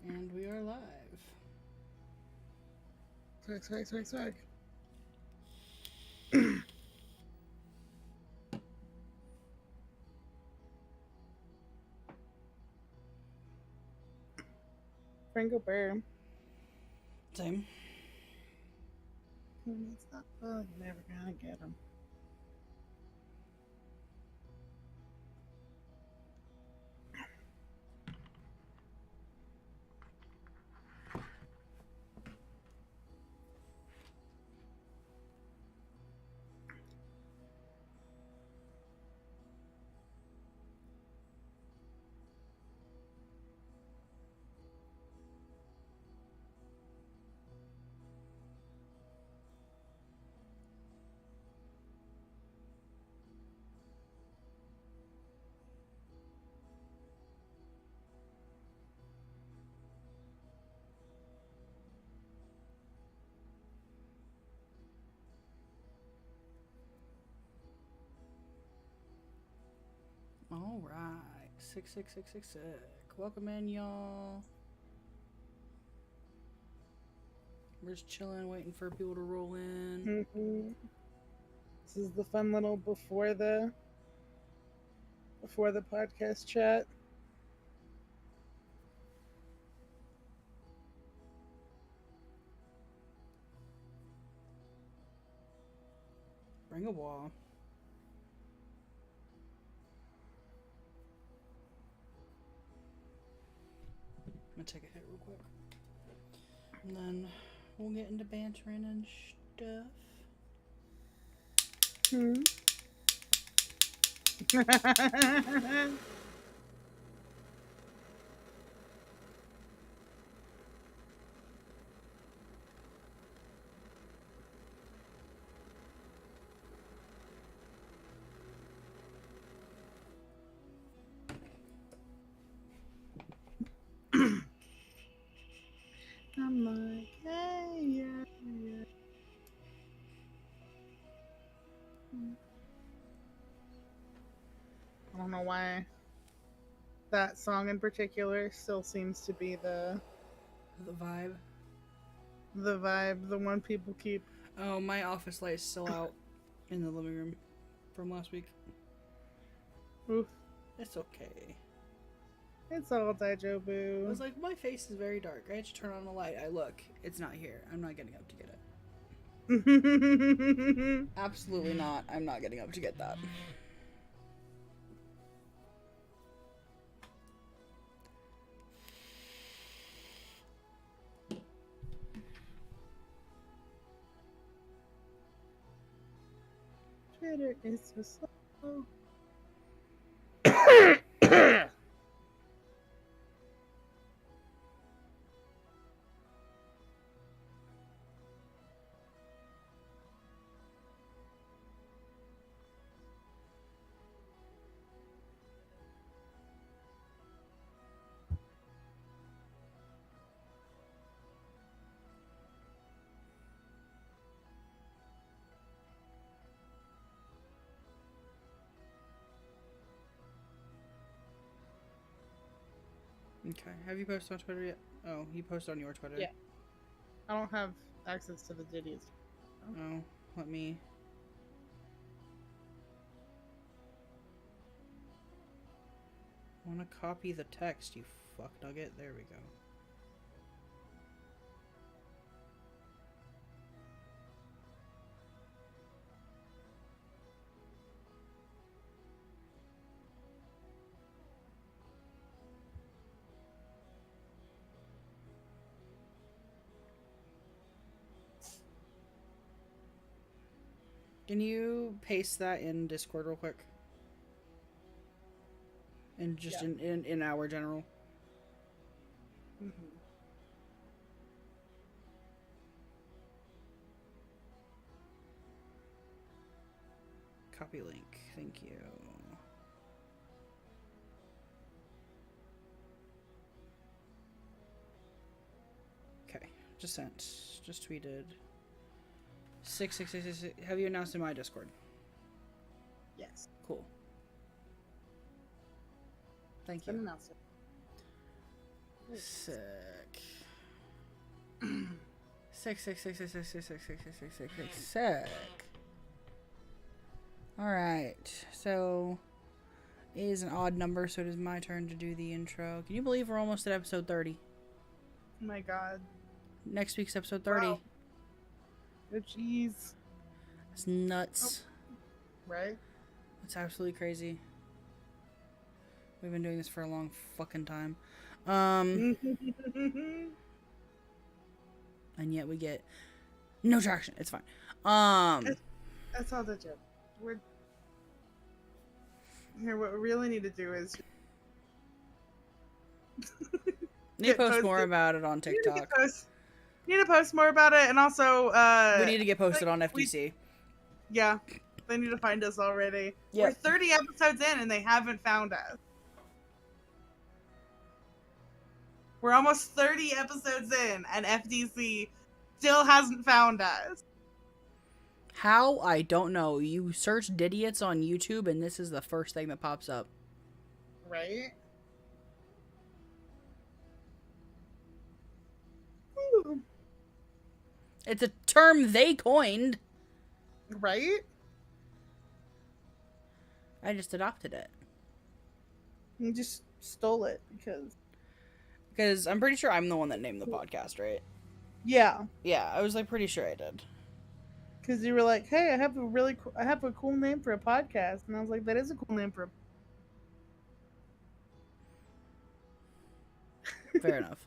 And we are live. Swag. Franco Bear. Same. It's not fun. You're never gonna get him. All right. 66666. Welcome in, y'all. We're just chilling, waiting for people to roll in. Mm-hmm. This is the fun little before the podcast chat. Bring a wall. I'm gonna take a hit real quick. And then we'll get into bantering and stuff. I'm like, hey, yeah. I don't know why that song in particular still seems to be the vibe. The vibe, the one people keep. Oh, my office light is still out in the living room from last week. Oof. It's okay. It's all Daijobu. I was like, my face is very dark. I had to turn on the light. I look. It's not here. I'm not getting up to get it. Absolutely not. I'm not getting up to get that. Twitter is so slow. Okay. Have you posted on Twitter yet? Oh, you posted on your Twitter. Yeah. I don't have access to the DIDIOTS. Oh, let me. I want to copy the text, you fuck nugget. There we go. Can you paste that in Discord real quick? And just in our general? Mm-hmm. Copy link. Thank you. Okay. Just sent. Just tweeted. 666. Have you announced in my Discord? Yes. Cool. Thank you. Announce it. Sick. Sick. Alright, so it is an odd number, so it is my turn to do the intro. Can you believe we're almost at episode 30? Oh my god. Next week's episode 30. Wow. Oh, jeez. It's nuts. Oh. Right? It's absolutely crazy. We've been doing this for a long fucking time. And yet we get no traction. It's fine. That's all the joke. What we really need to do is need to post more about it on TikTok. Need to post more about it, and also we need to get posted on FTC. Yeah, they need to find us already. Yep. We're 30 episodes in, and they haven't found us. We're almost 30 episodes in, and FTC still hasn't found us. How? I don't know. You search DIDIOTS on YouTube, and this is the first thing that pops up. Right? It's a term they coined. Right? I just adopted it. You just stole it because I'm pretty sure I'm the one that named the podcast, right? Yeah. Yeah, I was like pretty sure I did. Because you were like, "Hey, I have a cool name for a podcast," and I was like, "That is a cool name for a." Fair enough.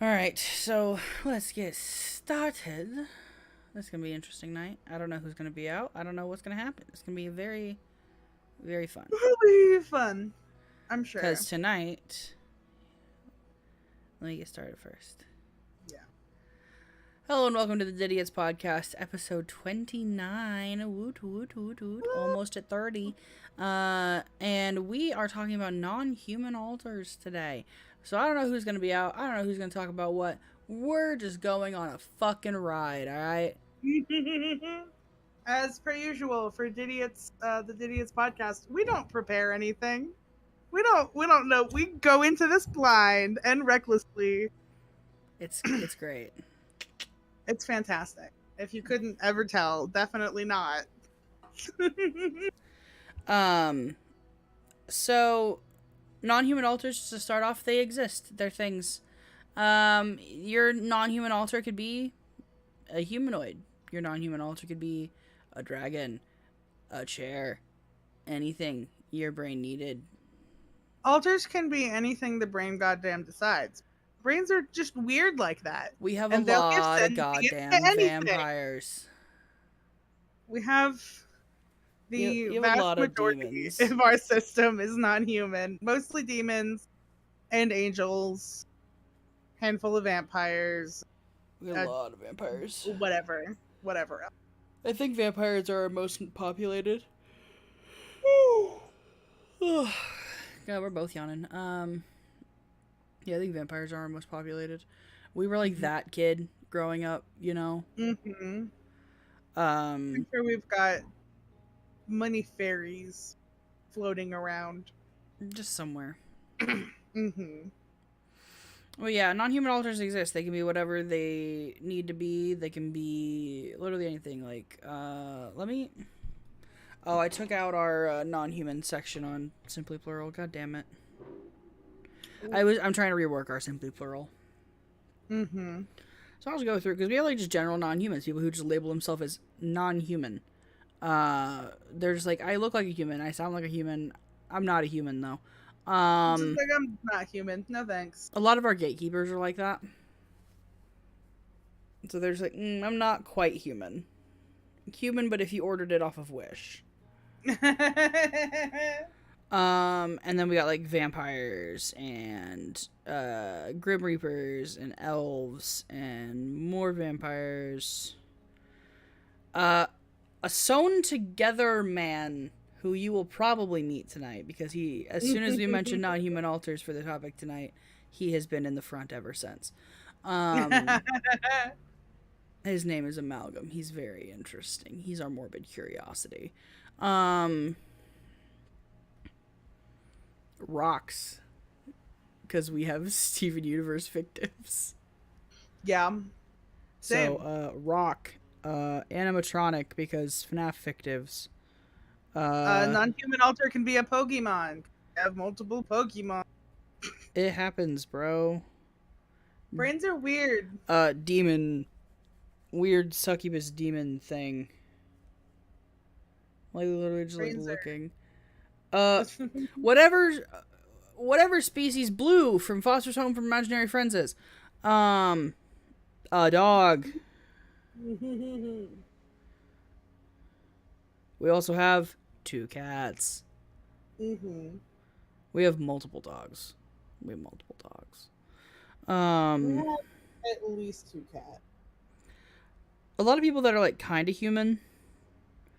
All right, so let's get started. This is gonna be an interesting night. I don't know who's gonna be out. I don't know what's gonna happen. It's gonna be very, very fun. It'll be fun, I'm sure. Because tonight, let me get started first. Yeah. Hello and welcome to the DIDIOTS podcast, episode 29. Woot woot woot woot. Almost at 30. And we are talking about non-human alters today. So I don't know who's gonna be out. I don't know who's gonna talk about what. We're just going on a fucking ride, alright? As per usual for DIDIOTS, the DIDIOTS podcast, we don't prepare anything. We don't know. We go into this blind and recklessly. It's great. It's fantastic. If you couldn't ever tell, definitely not. So non-human alters, just to start off, they exist. They're things. Your non-human alter could be a humanoid. Your non-human alter could be a dragon, a chair, anything your brain needed. Alters can be anything the brain goddamn decides. Brains are just weird like that. We have a lot of goddamn vampires. We have the vast majority of our system is non-human. Mostly demons and angels. Handful of vampires. We have a lot of vampires. Whatever else. I think vampires are our most populated. God, we're both yawning. Yeah, I think vampires are our most populated. We were like that kid growing up, you know? Mm-hmm. I'm sure we've got money fairies floating around. Just somewhere. Mm-hmm. Well, yeah, non-human alters exist. They can be whatever they need to be. They can be literally anything. Like, let me... Oh, I took out our non-human section on Simply Plural. God damn it. I'm trying to rework our Simply Plural. Mm-hmm. So I'll just go through, because we have like just general non-humans, people who just label themselves as non-human. They're just like, I look like a human, I sound like a human, I'm not a human though. Just like, I'm not human, no thanks. A lot of our gatekeepers are like that. So they're just like, I'm not quite human. Human, but if you ordered it off of Wish. And then we got like vampires and Grim Reapers and elves and more vampires. A sewn together man who you will probably meet tonight, because he, as soon as we mention non-human alters for the topic tonight, he has been in the front ever since. His name is Amalgam. He's very interesting. He's our morbid curiosity. Rocks, because we have Steven Universe victims. Yeah. Same. So, rock, animatronic because FNAF fictives. Non-human alter can be a Pokemon. Have multiple Pokemon. It happens, bro. Brains are weird. Demon, weird succubus demon thing. Like literally just like Brains looking. are. Whatever, whatever species blue from Foster's Home for Imaginary Friends is. A dog. We also have 2 cats. Mm-hmm. We have multiple dogs. We have multiple dogs. We have at least 2 cats. A lot of people that are like kind of human,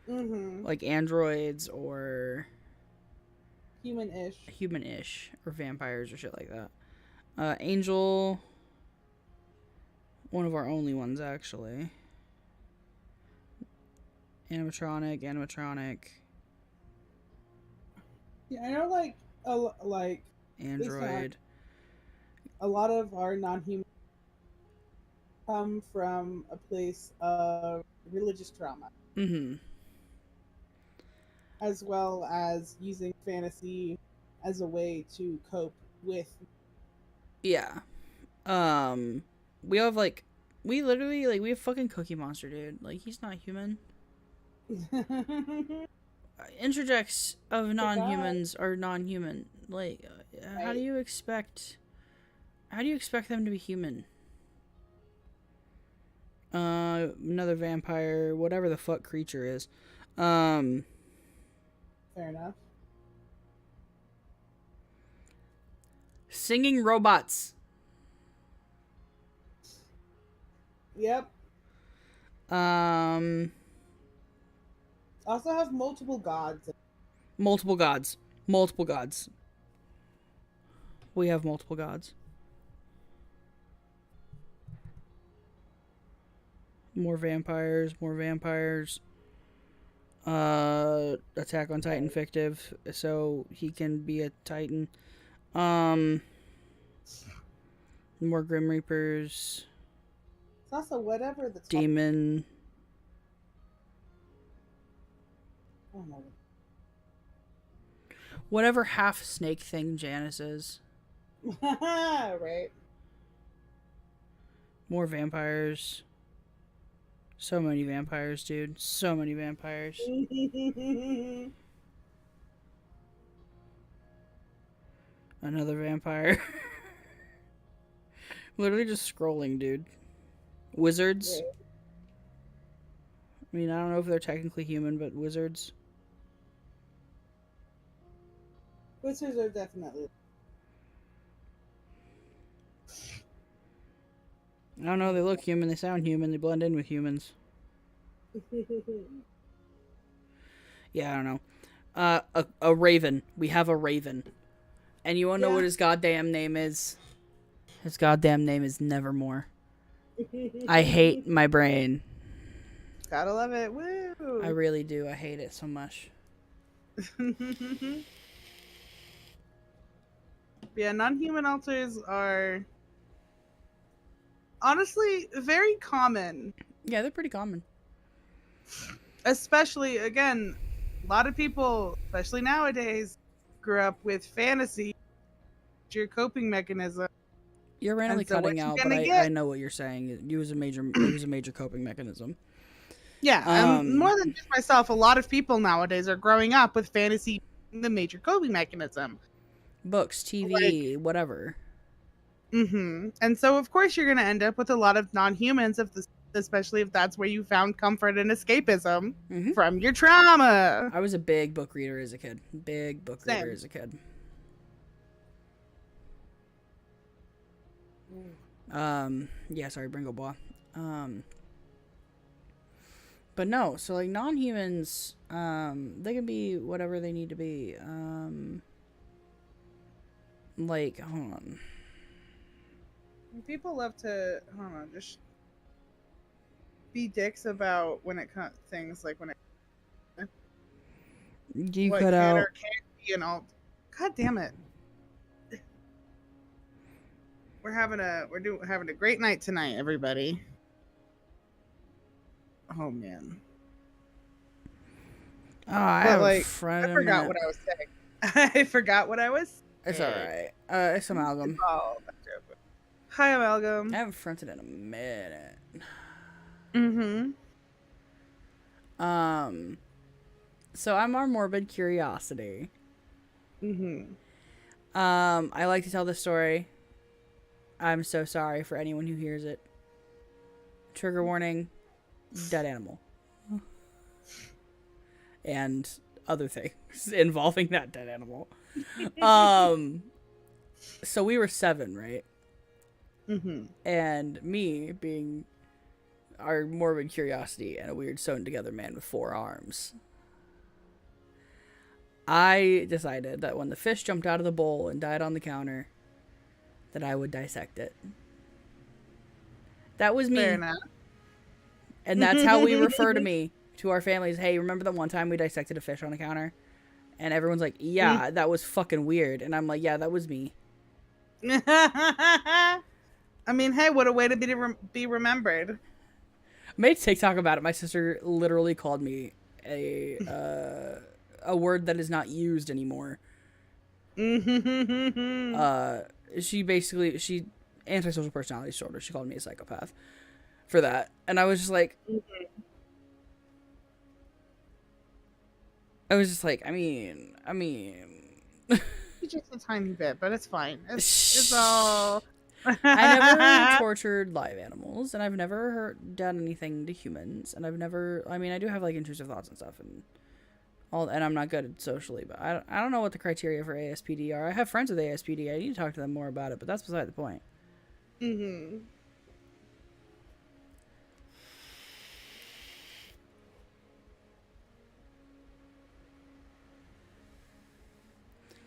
Mm-hmm. like androids or Human-ish. human-ish or vampires or shit like that. Angel, one of our only ones actually. Animatronic, Yeah, I know, like android. a lot of our non-human come from a place of religious trauma, Mm-hmm. as well as using fantasy as a way to cope with. Yeah. Um, we have like, we literally like we have fucking Cookie Monster, dude. Like he's not human. Interjects of The guy, non-humans are non-human. Like, how do right? you expect? How do you expect them to be human? Another vampire, whatever the fuck creature is. Um, Fair enough. Singing robots. Yep. Um, Also have multiple gods. multiple gods. Multiple gods. We have multiple gods. More vampires. More vampires. Attack on Titan fictive, so he can be a Titan. Um, more Grim Reapers. It's also whatever the top. Demon. Oh my. Whatever half snake thing Janice is. Right. More vampires. So many vampires, dude. So many vampires. Another vampire. Literally just scrolling, dude. Wizards. Right. I mean, I don't know if they're technically human, but wizards. Wizards are definitely. I don't know. They look human. They sound human. They blend in with humans. Yeah, I don't know. A raven. We have a raven. And you wanna know what his goddamn name is? His goddamn name is Nevermore. I hate my brain. Gotta love it. Woo! I really do. I hate it so much. Yeah, non-human alters are honestly very common. Yeah, they're pretty common. Especially, again, a lot of people, especially nowadays, grew up with fantasy, your coping mechanism. You're randomly And so what cutting you're out, but gonna I get, know what you're saying. It was a major coping mechanism. yeah, and more than just myself, a lot of people nowadays are growing up with fantasy being the major coping mechanism. Books, TV, whatever. And so, of course, you're gonna end up with a lot of non-humans, especially if that's where you found comfort and escapism from your trauma. I was a big book reader as a kid. Same. As a kid. Yeah, sorry, Bringle Bois. But no, so like non-humans, they can be whatever they need to be. Like, hold on. People love to, I don't know, just be dicks about when it comes things like when it. You cut out. Or can't be and all. God damn it. We're having a great night tonight, everybody. Oh man. Oh, I But have a like, friend I in a forgot minute. what I was saying. I forgot what I was It's saying. alright. It's Amalgam. Oh, hi, I Amalgam. haven't fronted in a minute. Mm-hmm. So I'm our morbid curiosity. Mm-hmm. I like to tell this story. I'm so sorry for anyone who hears it. Trigger warning, dead animal. And other things involving that dead animal. So we were 7, right? Mm-hmm. And me being our morbid curiosity and a weird sewn together man with 4 arms. I decided that when the fish jumped out of the bowl and died on the counter, that I would dissect it. That was me. Fair enough. And that's how we refer to me to our families. Hey, remember that one time we dissected a fish on the counter? And everyone's like, yeah, that was fucking weird. And I'm like, yeah, that was me. I mean, hey, what a way to be remembered. I made a TikTok about it. My sister literally called me a word that is not used anymore. She antisocial personality disorder. She called me a psychopath for that. And I was just like, I mean, just a tiny bit, but it's fine. It's all. I never tortured live animals, and I've never done anything to humans, and I do have like intrusive thoughts and stuff, and I'm not good socially, but I don't know what the criteria for ASPD are. I have friends with ASPD. I need to talk to them more about it, but that's beside the point. Mm-hmm.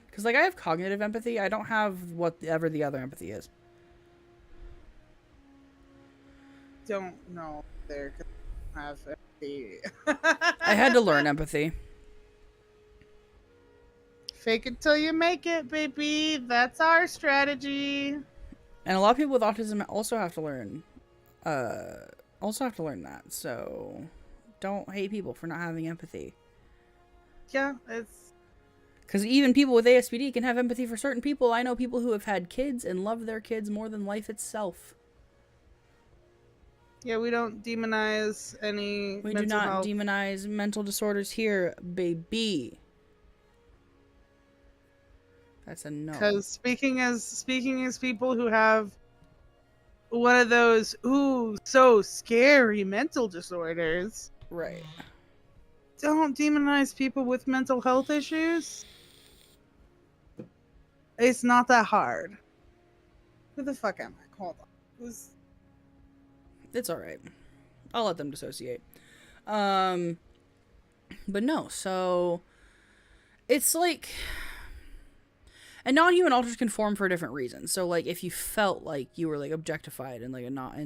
Because, like, I have cognitive empathy. I don't have whatever the other empathy is. Don't know there could have empathy. I had to learn empathy. Fake it till you make it, baby. That's our strategy. And a lot of people with autism also have to learn. That. So, don't hate people for not having empathy. Yeah, it's. Because even people with ASPD can have empathy for certain people. I know people who have had kids and love their kids more than life itself. Yeah, we don't demonize any. We do not demonize mental disorders here, baby. That's a no. Because speaking as people who have one of those so scary mental disorders, right? Don't demonize people with mental health issues. It's not that hard. Who the fuck am I? Hold on. It's all right. I'll let them dissociate. But no. So it's like, and non-human alters can form for different reasons. So like, if you felt like you were like objectified and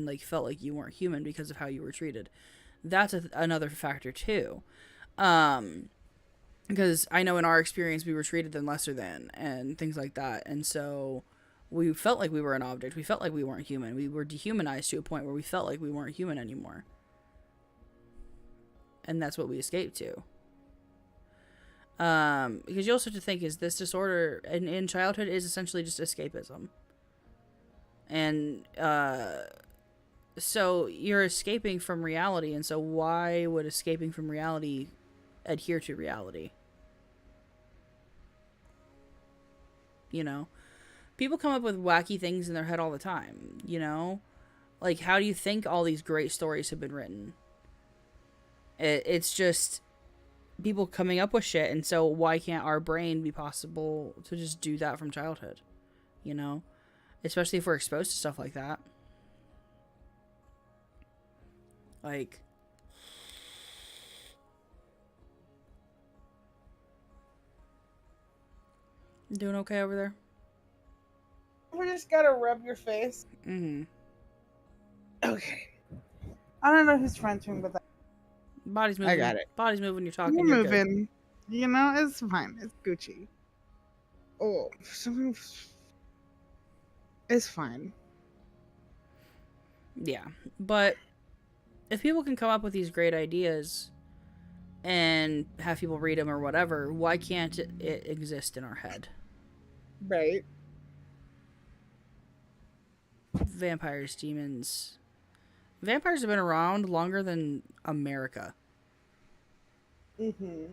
like felt like you weren't human because of how you were treated, that's another factor too. Because I know in our experience we were treated than lesser than and things like that, and so we felt like we were an object. We felt like we weren't human. We were dehumanized to a point where we felt like we weren't human anymore, and that's what we escaped to. Because you also have to think, is this disorder in childhood is essentially just escapism, and so you're escaping from reality, and so why would escaping from reality adhere to reality? You know, people come up with wacky things in their head all the time, you know? Like, how do you think all these great stories have been written? It's just people coming up with shit, and so why can't our brain be possible to just do that from childhood? You know? Especially if we're exposed to stuff like that. Like, doing okay over there? We just gotta rub your face. Mm-hmm. Okay. I don't know who's fronting, but Body's moving. I got it. Body's moving. You're talking. You're moving. Good. You know, it's fine. It's Gucci. Oh, it's fine. Yeah, but if people can come up with these great ideas and have people read them or whatever, why can't it exist in our head? Right. Vampires, demons. Vampires have been around longer than America. Mm-hmm.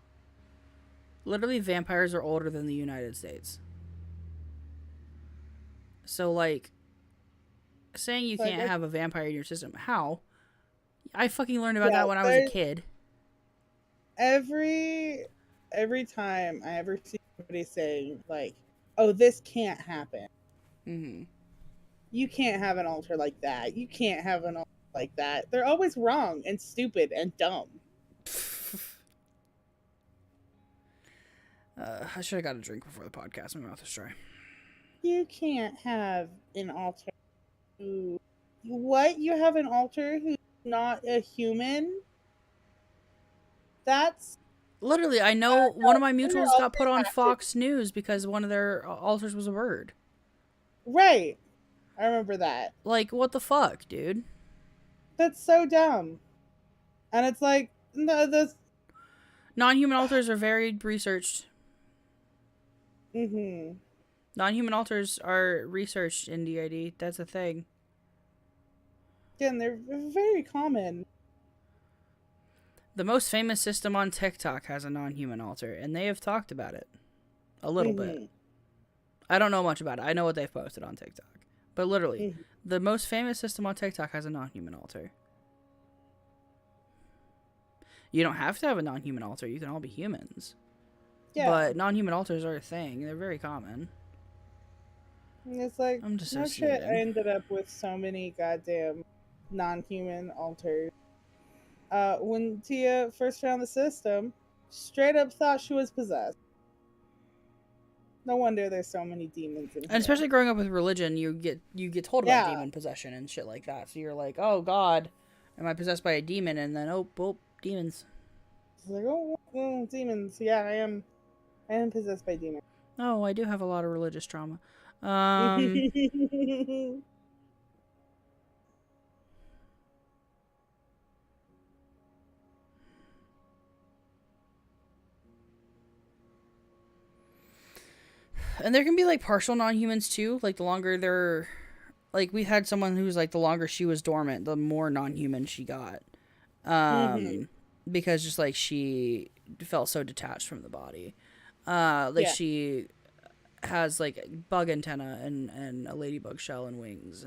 Literally, vampires are older than the United States. So, like, saying you Like, can't have a vampire in your system, how? I fucking learned about yeah, that when I was a kid. every time I ever see somebody saying, like, oh, this can't happen. Mm-hmm. You can't have an altar like that. You can't have an altar like that. They're always wrong and stupid and dumb. I should have got a drink before the podcast. My mouth is dry. You can't have an altar who. What? You have an altar who's not a human? That's. Literally, I know one of my Your mutuals got put altars on have to. Fox News because one of their altars was a bird. Right. I remember that. Like, what the fuck, dude? That's so dumb. And it's like, no, this. Non-human altars are very researched. Mm-hmm. Non-human altars are researched in DID. That's a thing. Again, they're very common. The most famous system on TikTok has a non-human altar, and they have talked about it a little bit. I don't know much about it. I know what they've posted on TikTok. But literally, the most famous system on TikTok has a non-human altar. You don't have to have a non-human altar. You can all be humans. Yeah. But non-human altars are a thing. They're very common. It's like, no shit, I ended up with so many goddamn non-human altars. When Tia first found the system, straight up thought she was possessed. No wonder there's so many demons in here. And especially growing up with religion, you get told about demon possession and shit like that. So you're like, oh god, am I possessed by a demon? And then oh, demons. It's like, oh, demons. Yeah, I am possessed by demons. Oh, I do have a lot of religious trauma. And there can be like partial non-humans too. Like the longer they're, like we had someone who's like the longer she was dormant, the more non-human she got. Because just like she felt so detached from the body. She has like bug antenna and a ladybug shell and wings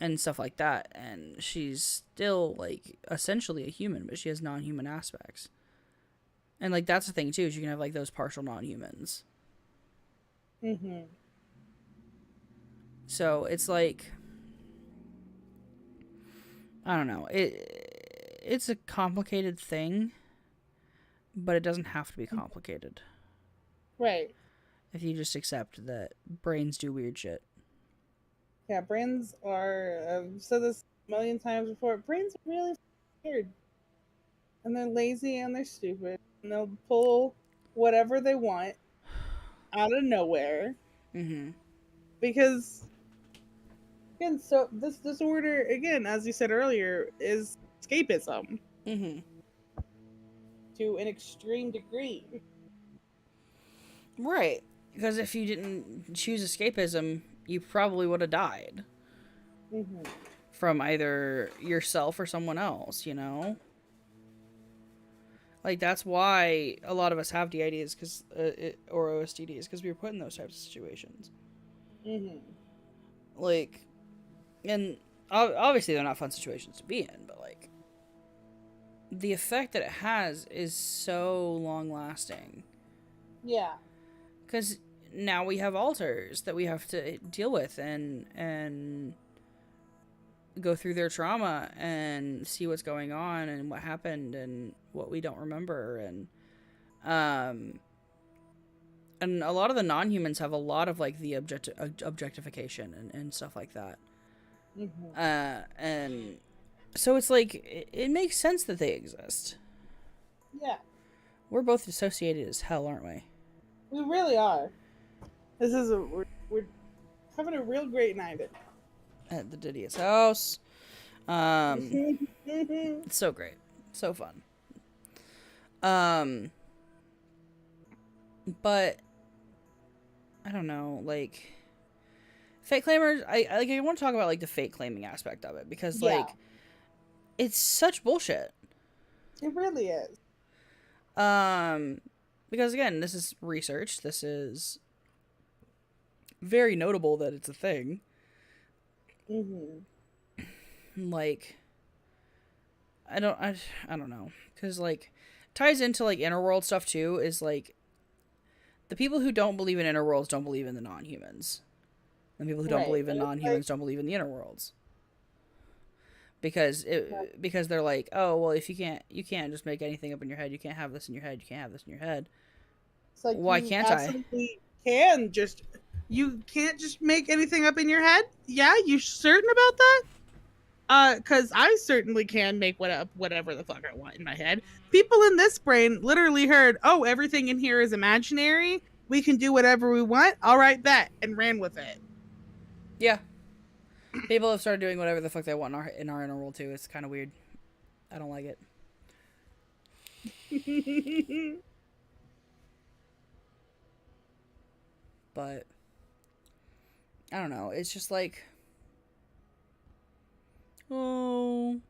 and stuff like that, and she's still like essentially a human, but she has non-human aspects. And like that's the thing too, is you can have like those partial non-humans. So it's like, I don't know, it's a complicated thing, but it doesn't have to be complicated. Right. If you just accept that brains do weird shit. Yeah, brains are, I've said this a million times before, brains are really weird. And they're lazy and they're stupid. And they'll pull whatever they want out of nowhere. Because, again, so this disorder, again, as you said earlier, is escapism. To an extreme degree. Right. Because if you didn't choose escapism, you probably would have died. From either yourself or someone else, you know? Like, that's why a lot of us have DIDs or OSDDs, because we were put in those types of situations. Like, and obviously they're not fun situations to be in, but, like, the effect that it has is so long-lasting. Yeah. Because now we have alters that we have to deal with and go through their trauma and see what's going on and what happened and what we don't remember, and a lot of the non-humans have a lot of like the objectification and stuff like that. And so it's like it makes sense that they exist. Yeah, we're both dissociated as hell, aren't we? We really are. This is we're having a real great night at the DIDIOTS house. It's so great. So fun. But I don't know, like fake claimers, I want to talk about like the fake claiming aspect of it because like it's such bullshit. It really is. Because again, this is research. This is very notable that it's a thing. Like I don't know, because like ties into like inner world stuff too. Is like the people who don't believe in inner worlds don't believe in the non-humans, and people who don't believe in non-humans don't believe in the inner worlds. Because they're like, oh well, if you can't just make anything up in your head. You can't have this in your head. You can't have this in your head. It's like, why can't I? You can't just make anything up in your head. Yeah, you certain about that? Because I certainly can make whatever the fuck I want in my head. People in this brain literally heard, oh, everything in here is imaginary. We can do whatever we want. All right, bet, and ran with it. Yeah. People have started doing whatever the fuck they want in our inner world too. It's kind of weird. I don't like it. But I don't know. It's just like, oh,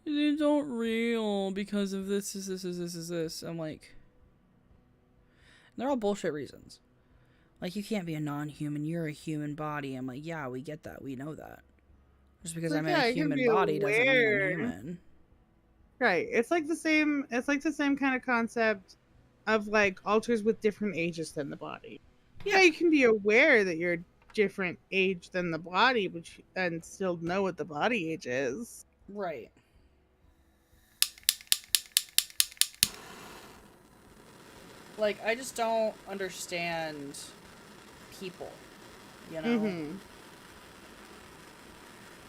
they aren't real because of this. I'm like, they're all bullshit reasons. Like, you can't be a non-human. You're a human body. I'm like, yeah, we get that. We know that. Just because I'm in a human body doesn't mean I'm human. Right. It's like the same kind of concept of like alters with different ages than the body. Yeah, you can be aware that you're different age than the body, and still know what the body age is. Right. Like, I just don't understand people, you know?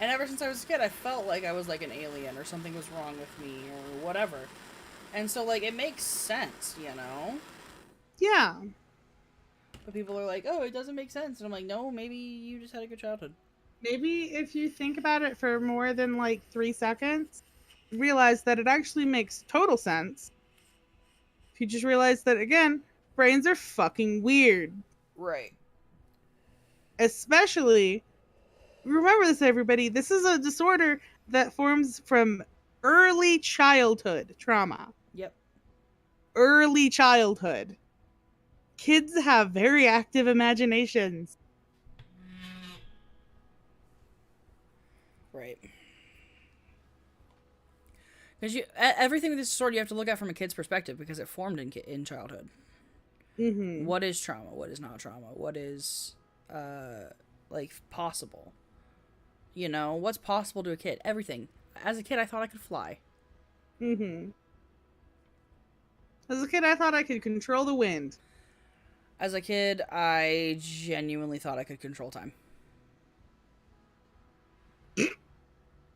And ever since I was a kid, I felt like I was like an alien or something was wrong with me or whatever. And so, like, it makes sense, you know? Yeah. But people are like, oh, it doesn't make sense. And I'm like, no, maybe you just had a good childhood. Maybe if you think about it for more than like 3 seconds, realize that it actually makes total sense. If you just realize that, again, brains are fucking weird. Right. Especially, remember this, everybody, this is a disorder that forms from early childhood trauma. Yep. Early childhood. Kids have very active imaginations. Right. Because everything with this disorder you have to look at from a kid's perspective because it formed in childhood. What is trauma? What is not trauma? What is like possible? You know, what's possible to a kid? Everything. As a kid, I thought I could fly. As a kid, I thought I could control the wind. As a kid, I genuinely thought I could control time.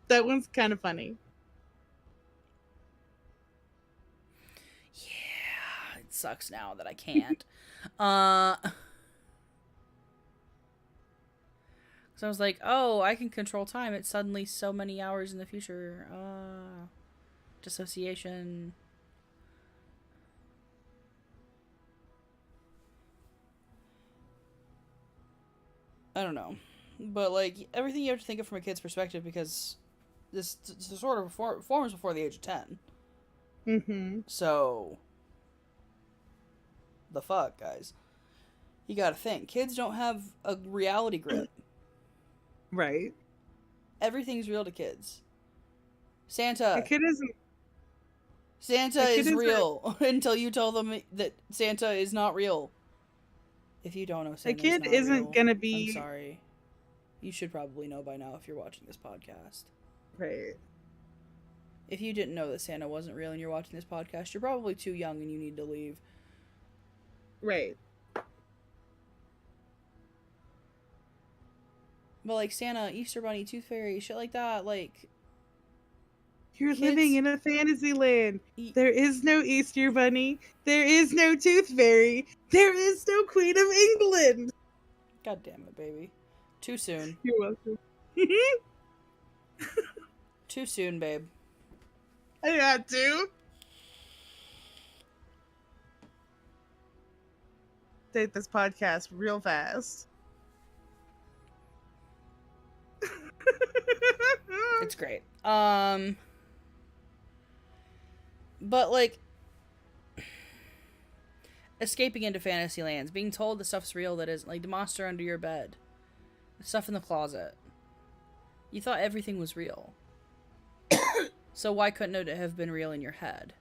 That one's kind of funny. Yeah, it sucks now that I can't. So I was like, oh, I can control time. It's suddenly so many hours in the future. Dissociation. I don't know. But, like, everything you have to think of from a kid's perspective because this disorder forms before the age of 10. So, the fuck, guys? You gotta think. Kids don't have a reality grip. Right. Everything's real to kids. Santa. A kid isn't. Santa is real until you tell them that Santa is not real. If you don't know Santa, a kid isn't gonna be. I'm sorry. You should probably know by now if you're watching this podcast. Right. If you didn't know that Santa wasn't real and you're watching this podcast, you're probably too young and you need to leave. Right. But like Santa, Easter Bunny, Tooth Fairy, shit like that, like... You're living in a fantasy land. There is no Easter Bunny. There is no Tooth Fairy. There is no Queen of England. God damn it, baby. Too soon. You're welcome. Too soon, babe. I had to. Date this podcast real fast. It's great. But like escaping into fantasy lands, being told the stuff's real that isn't, like the monster under your bed, the stuff in the closet. You thought everything was real. So why couldn't it have been real in your head?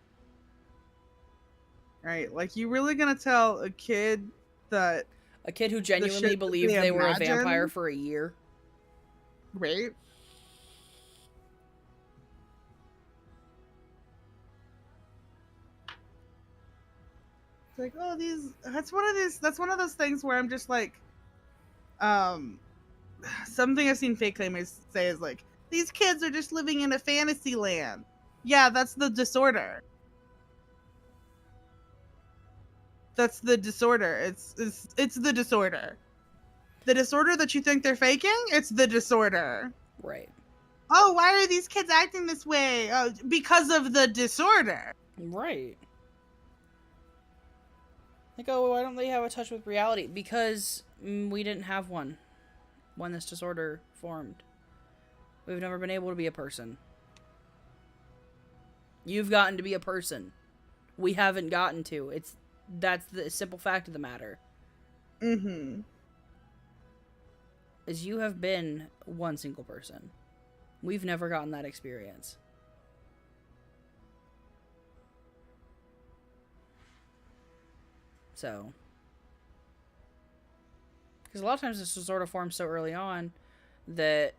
Right, like you really gonna tell a kid that a kid who genuinely believed they were a vampire for a year? Right? It's like, oh, that's one of those things where I'm just like, something I've seen fake claimers say is like, these kids are just living in a fantasy land. Yeah, that's the disorder. That's the disorder. It's the disorder. The disorder that you think they're faking, it's the disorder. Right. Oh, why are these kids acting this way? Oh, because of the disorder. Right. Like, oh, why don't they have a touch with reality? Because we didn't have one when this disorder formed. We've never been able to be a person. You've gotten to be a person. We haven't gotten to. That's the simple fact of the matter. Mm-hmm. Is you have been one single person. We've never gotten that experience. So, because a lot of times this sort of forms so early on that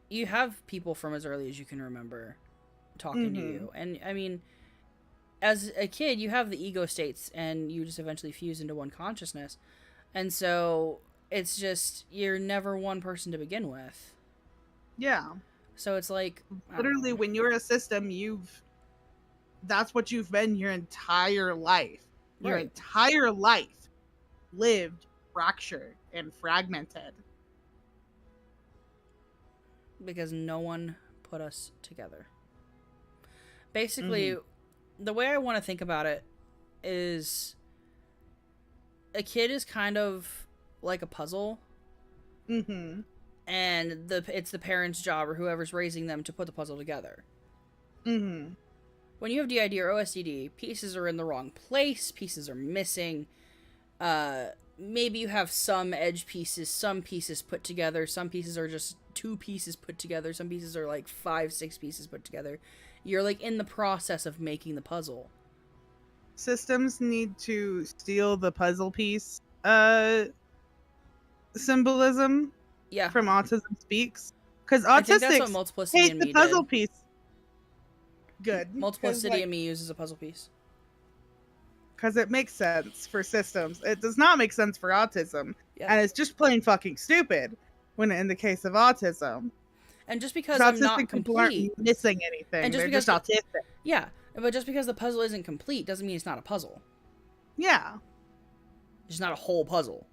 you have people from as early as you can remember talking to you. And I mean, as a kid, you have the ego states and you just eventually fuse into one consciousness. And so it's just, you're never one person to begin with. Yeah. So it's like, literally when you're a system, that's what you've been your entire life. Your entire life lived fractured and fragmented. Because no one put us together. Basically, the way I want to think about it is a kid is kind of like a puzzle. Mm-hmm. And it's the parent's job or whoever's raising them to put the puzzle together. Mm-hmm. When you have DID or OSDD, pieces are in the wrong place, pieces are missing. Maybe you have some edge pieces, some pieces put together, some pieces are just 2 pieces put together, some pieces are like 5-6 pieces put together. You're like in the process of making the puzzle. Systems need to steal the puzzle piece symbolism from Autism Speaks. Because autistics hate the puzzle piece. Good. Multiplicity in me uses a puzzle piece. Because it makes sense for systems. It does not make sense for autism. Yeah. And it's just plain fucking stupid when in the case of autism. And just because I'm not complete, aren't missing anything. And just because just autistic. Yeah, but just because the puzzle isn't complete doesn't mean it's not a puzzle. Yeah. It's just not a whole puzzle.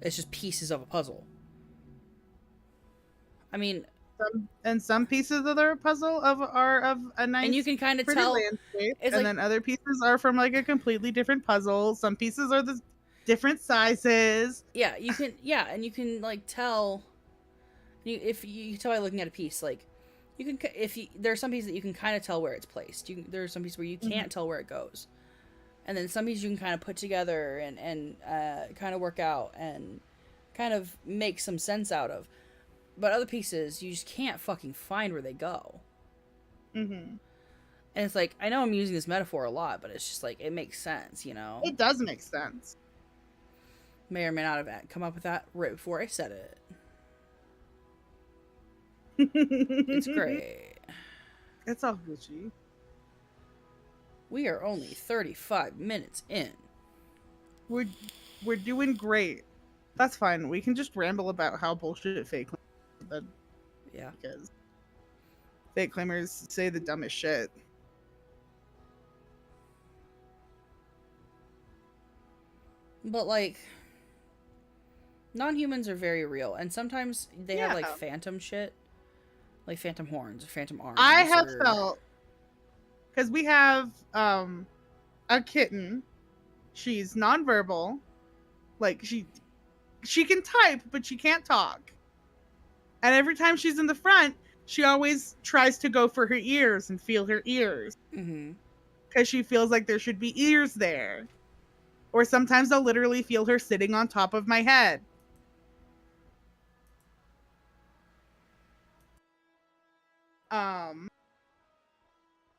It's just pieces of a puzzle. I mean, some pieces of the puzzle are of a nice, and you can kind of tell landscape, and then other pieces are from like a completely different puzzle. Some pieces are the different sizes. Yeah, you can. Yeah, and you can like tell. If you can tell by looking at a piece, like you can. There are some pieces that you can kind of tell where it's placed. There are some pieces where you can't tell where it goes, and then some pieces you can kind of put together and kind of work out and kind of make some sense out of. But other pieces, you just can't fucking find where they go. Mm-hmm. And it's like, I know I'm using this metaphor a lot, but it's just like, it makes sense, you know? It does make sense. May or may not have come up with that right before I said it. It's great. It's all Gucci. We are only 35 minutes in. We're doing great. That's fine. We can just ramble about how bullshit fake. Yeah. Because fake claimers say the dumbest shit. But like, non-humans are very real, and sometimes they have like phantom shit. Like phantom horns, phantom arms. I have felt, because we have a kitten. She's nonverbal. Like she can type, but she can't talk. And every time she's in the front, she always tries to go for her ears and feel her ears. Because she feels like there should be ears there. Or sometimes I'll literally feel her sitting on top of my head.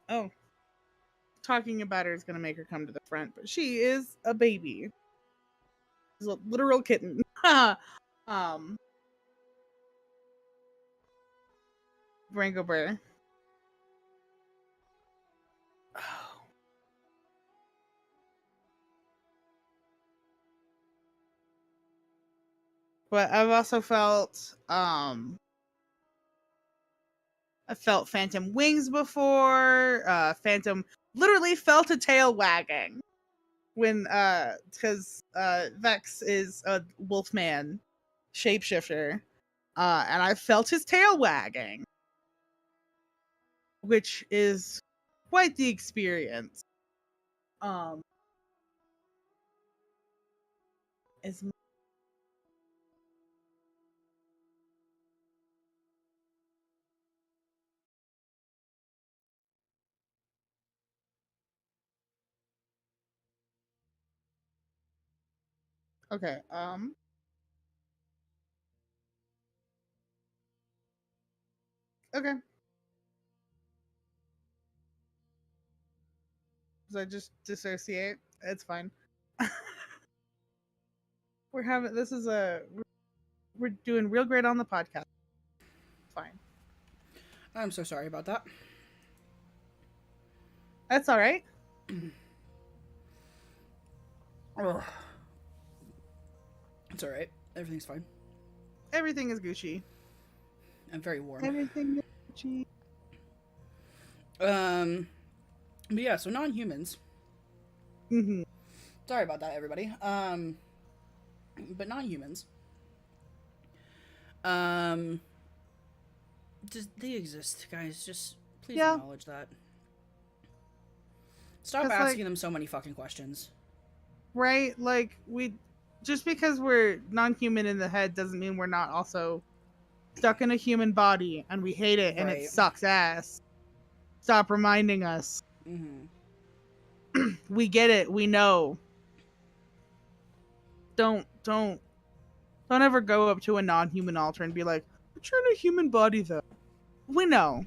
Oh. Talking about her is going to make her come to the front, but she is a baby. She's a literal kitten. Brango Bear. But I've also felt I felt phantom wings before. Phantom literally felt a tail wagging when because Vex is a wolfman shapeshifter. And I felt his tail wagging, which is quite the experience. Is okay. Okay. Does I just dissociate? It's fine. We're doing real great on the podcast. Fine. I'm so sorry about that. That's all right. It's all right. Everything's fine. Everything is Gucci. I'm very warm. Everything is Gucci. But yeah, so non-humans. Sorry about that, everybody. But non-humans. Just they exist, guys. Just please acknowledge that. Stop asking them so many fucking questions. Right? Like, just because we're non-human in the head doesn't mean we're not also stuck in a human body and we hate it and it sucks ass. Stop reminding us. We get it. We know. Don't ever go up to a non-human altar and be like, "But you're in a human body, though." We know.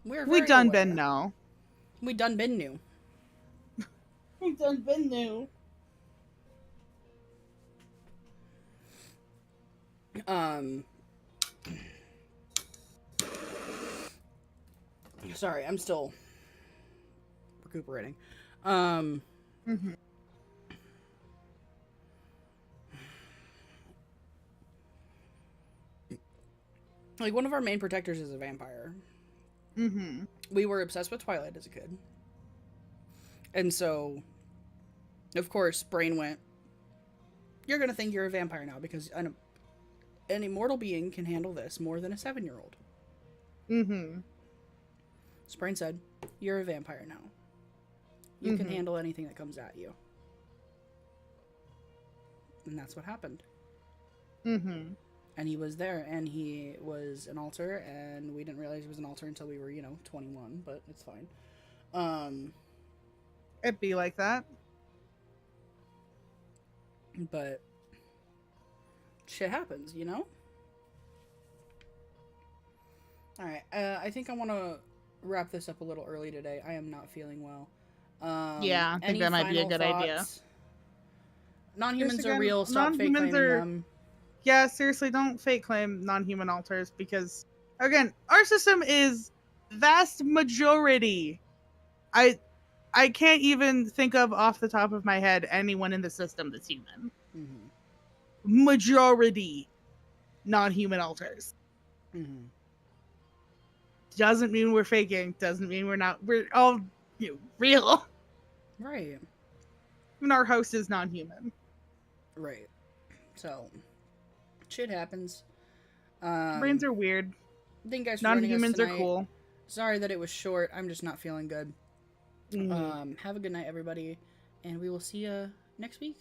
We done been know. We done been new. We done been new. Sorry, I'm still recuperating. Like, one of our main protectors is a vampire. We were obsessed with Twilight as a kid. And so, of course, Brain went, "You're gonna think you're a vampire now, because an immortal being can handle this more than a 7-year-old. So Brain said, "You're a vampire now. You can handle anything that comes at you." And that's what happened. And he was there, and he was an alter, and we didn't realize he was an alter until we were, 21, but it's fine. It'd be like that. But shit happens, Alright, I think I want to wrap this up a little early today. I am not feeling well. Yeah, I think that might be a good idea. Non-humans are real. Stop fake claiming them. Yeah, seriously, don't fake claim non-human alters, because, again, our system is vast majority. I can't even think of off the top of my head anyone in the system that's human. Majority non-human alters. Doesn't mean we're faking. Doesn't mean we're not. We're all real. Right. Even our host is non-human. Right. So, shit happens. Brains are weird. Thank you guys for joining us Non-humans are tonight. cool. Sorry that it was short. I'm just not feeling good. Mm-hmm. Have a good night, everybody, and we will see you next week.